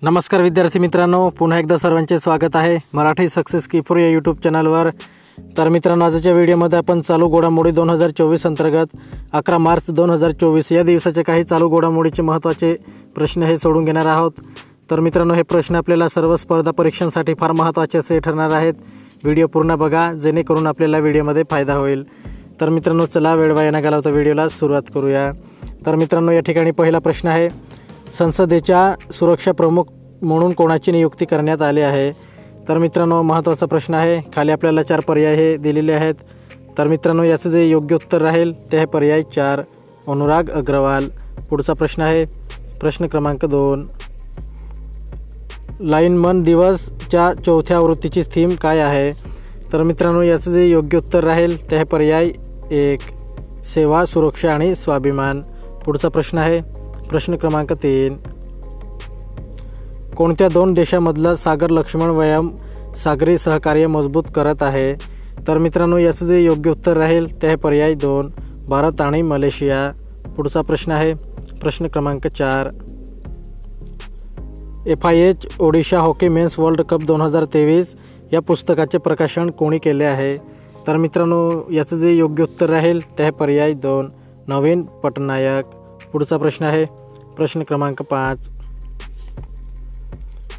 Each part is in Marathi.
नमस्कार विद्यार्थी मित्रांनो, पुन्हा एकदा सर्वांचे स्वागत आहे मराठी सक्सेस की फॉर या यूट्यूब चॅनलवर। तर मित्रांनो, आजच्या व्हिडिओमध्ये आपण चालू घडामोडी 2024 अंतर्गत 11 मार्च 2024 या दिवसाचे काही चालू घडामोडीचे महत्त्वाचे प्रश्न हे सोडून घेणार आहोत। तर मित्रांनो, हे प्रश्न आपल्याला सर्व स्पर्धा परीक्षांसाठी फार महत्त्वाचे असे ठरणार आहेत। व्हिडिओ पूर्ण बघा जेणेकरून आपल्याला व्हिडिओमध्ये फायदा होईल। तर मित्रांनो, चला वेळ वाया न घालवता व्हिडिओला सुरुवात करूया। तर मित्रांनो, या ठिकाणी पहिला प्रश्न आहे, संसदेच्या सुरक्षा प्रमुख म्हणून कोणाची नियुक्ती करण्यात आली आहे? तर मित्रांनो, महत्त्वाचा प्रश्न आहे। खाली आपल्याला 4 पर्याय हे दिलेले आहेत। तर मित्रांनो, याचं जे योग्य उत्तर राहील ते आहे पर्याय 4, अनुराग अग्रवाल। पुढचा प्रश्न आहे प्रश्न क्रमांक 2, लाईनमन दिवसच्या 4थ्या आवृत्तीची थीम काय आहे? तर मित्रांनो, याचं जे योग्य उत्तर राहील ते आहे पर्याय 1, सेवा, सुरक्षा आणि स्वाभिमान। पुढचा प्रश्न आहे प्रश्न क्रमांक 3, कोणत्या 2 देशांमधला सागर लक्ष्मण व्यायाम सागरी सहकार्य मजबूत करत आहे? तर मित्रांनो, याचं जे योग्य उत्तर राहील ते आहे पर्याय 2, भारत आणि मलेशिया। पुढचा प्रश्न आहे प्रश्न क्रमांक 4, FIH Odisha hockey men's world cup 2023 या पुस्तकाचे प्रकाशन कोणी केले आहे? तर मित्रांनो, याचं जे योग्य उत्तर राहील ते आहे पर्याय 2, नवीन पटनायक। पुढचा प्रश्न आहे प्रश्न क्रमांक 5,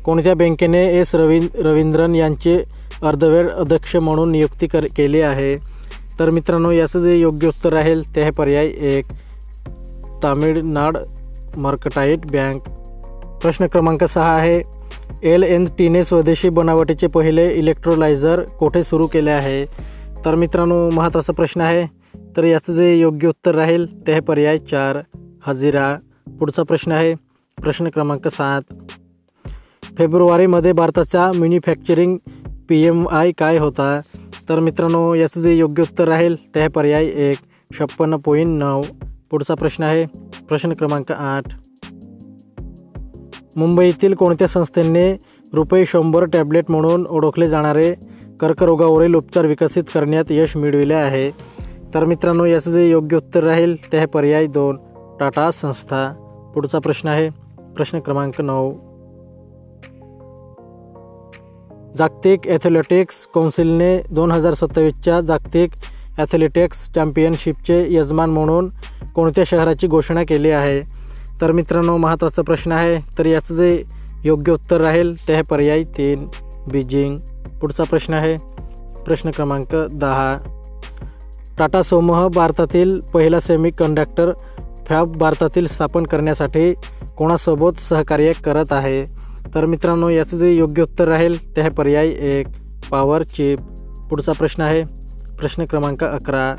कोणत्या बँकेने एस रवींद्रन यांचे अर्धवेळ अध्यक्ष म्हणून नियुक्ती केली आहे? तर मित्रांनो, याचं जे योग्य उत्तर राहील ते आहे पर्याय 1, तामिळनाड मर्कटाईट बँक। प्रश्न क्रमांक 6 आहे, LNTने स्वदेशी बनावटीचे पहिले इलेक्ट्रोलायझर कोठे सुरू केले आहे? तर मित्रांनो, महत्त्वाचा प्रश्न आहे। तर याचं जे योग्य उत्तर राहील ते आहे पर्याय 4, हजिरा। पुढचा प्रश्न आहे प्रश्न क्रमांक 7, फेब्रुवारीमध्ये भारताचा मॅन्युफॅक्चरिंग PMI काय होता? तर मित्रांनो, याचं जे योग्य उत्तर राहील ते आहे पर्याय 1, 56.9। पुढचा प्रश्न आहे प्रश्न क्रमांक 8, मुंबईतील कोणत्या संस्थेने ₹100 टॅब्लेट म्हणून ओळखले जाणारे कर्करोगावरील उपचार विकसित करण्यात यश मिळविले आहे? तर मित्रांनो, याचं जे योग्य उत्तर राहील ते आहे पर्याय 2, टाटा संस्था। पुढचा प्रश्न आहे प्रश्न क्रमांक 9, जागतिक ॲथलेटिक्स कौन्सिलने 2027च्या जागतिक ॲथलेटिक्स चॅम्पियनशिपचे यजमान म्हणून कोणत्या शहराची घोषणा केली आहे? तर मित्रांनो, महत्त्वाचा प्रश्न आहे। तर याचं जे योग्य उत्तर राहील ते आहे पर्याय 3, बीजिंग। पुढचा प्रश्न आहे प्रश्न क्रमांक 10, टाटा समूह भारतातील पहिला सेमी कंडक्टर फॅब भारतातील स्थापन करण्यासाठी कोणासोबत सहकार्य करत आहे? तर मित्रांनो, याचं जे योग्य उत्तर राहील ते आहे पर्याय 1, पॉवर चिप। पुढचा प्रश्न आहे प्रश्न क्रमांक 11,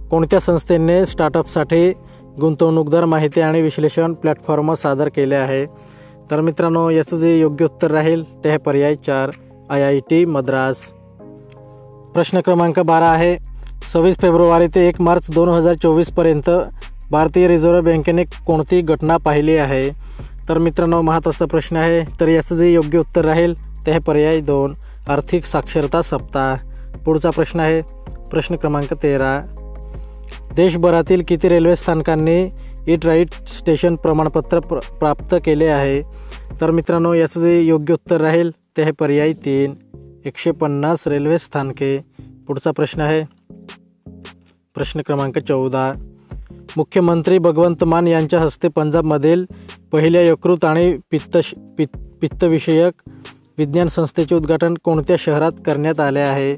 कोणत्या संस्थेने स्टार्टअपसाठी गुंतवणूकदार माहिती आणि विश्लेषण प्लॅटफॉर्म सादर केले आहे? तर मित्रांनो, याचं जे योग्य उत्तर राहील ते आहे पर्याय 4, IIT मद्रास। प्रश्न क्रमांक 12 आहे, 26 फेब्रुवारी ते 1 मार्च 2024 पर्यंत भारतीय रिझर्व्ह बँकेने कोणती घटना पाहिली आहे? तर मित्रांनो, महत्त्वाचा प्रश्न आहे। तर याचं जे योग्य उत्तर राहील ते आहे पर्याय 2, आर्थिक साक्षरता सप्ताह। पुढचा प्रश्न आहे प्रश्न क्रमांक 13, देशभरातील किती रेल्वे स्थानकांनी इट राईट स्टेशन प्रमाणपत्र प्राप्त केले आहे? तर मित्रांनो, याचं जे योग्य उत्तर राहील ते आहे पर्याय 3, 150 रेल्वे स्थानके। पुढचा प्रश्न आहे प्रश्न क्रमांक 14, मुख्यमंत्री भगवंत मान यांच्या हस्ते पंजाबमधील पहिल्या यकृत आणि पित्तविषयक विज्ञान संस्थेचे उद्घाटन कोणत्या शहरात करण्यात आले आहे?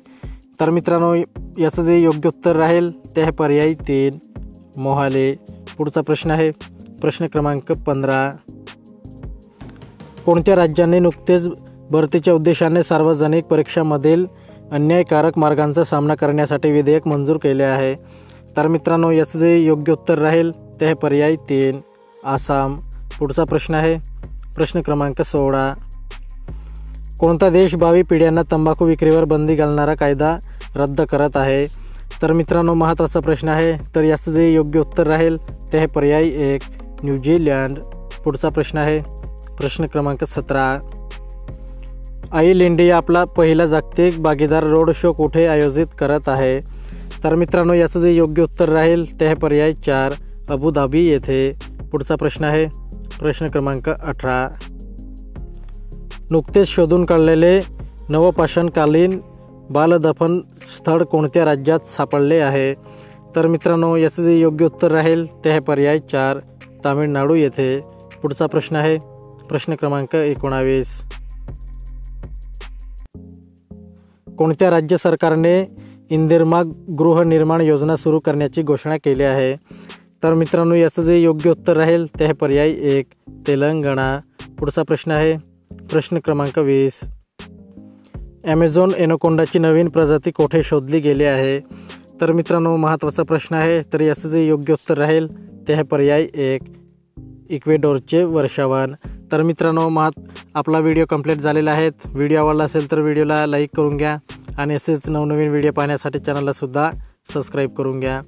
तर मित्रांनो, याचं जे योग्य उत्तर राहील ते आहे पर्याय 3, मोहाले। पुढचा प्रश्न आहे प्रश्न क्रमांक 15, कोणत्या राज्याने नुकतेच भरतीच्या उद्देशाने सार्वजनिक परीक्षांमधील अन्यायकारक मार्गांचा सामना करण्यासाठी विधेयक मंजूर केले आहे? तर मित्रांनो, याचं जे योग्य उत्तर राहील ते आहे पर्याय 3, आसाम। पुढचा प्रश्न आहे प्रश्न क्रमांक 16, कोणता देश भावी पिढ्यांना तंबाखू विक्रीवर बंदी घालणारा कायदा रद्द करत आहे? तर मित्रांनो, महत्त्वाचा प्रश्न आहे। तर याचं जे योग्य उत्तर राहील ते आहे पर्याय 1, न्यूझीलंड। पुढचा प्रश्न आहे प्रश्न क्रमांक 17, ऑइल इंडिया आपला पहिला जागतिक भागीदार रोड शो कुठे आयोजित करत आहे? तर मित्रांनो, याचं जे योग्य उत्तर राहील ते आहे पर्याय 4, अबुधाबी येथे। पुढचा प्रश्न आहे प्रश्न क्रमांक 18. नुकतेच शोधून काढलेले नवपाषाणकालीन बालदफन स्थळ कोणत्या राज्यात सापडले आहे? तर मित्रांनो, याचं जे योग्य उत्तर राहील ते आहे पर्याय 4, तामिळनाडू येथे. पुढचा प्रश्न आहे प्रश्न क्रमांक 19. कोणत्या राज्य सरकारने इंदिरमा गृहनिर्माण योजना सुरू करण्याची घोषणा केली आहे? तर मित्रांनो, याचं जे योग्य उत्तर राहील ते आहे पर्याय 1, तेलंगणा. पुढचा प्रश्न आहे प्रश्न क्रमांक 20. ॲमेझॉन एनाकोंडाची नवीन प्रजाती कोठे शोधली गेली आहे? तर मित्रांनो, महत्त्वाचा प्रश्न आहे. तर याचं जे योग्य उत्तर राहील ते आहे पर्याय 1, इक्वेडोरचे वर्षावन. तर मित्रांनो, आपला व्हिडिओ कंप्लीट झालेला आहे. व्हिडिओ आवडला असेल तर व्हिडिओला लाईक करून घ्या आणि असेच नवनवीन व्हिडिओ पाहण्यासाठी चॅनलला सुद्धा सबस्क्राईब करून घ्या.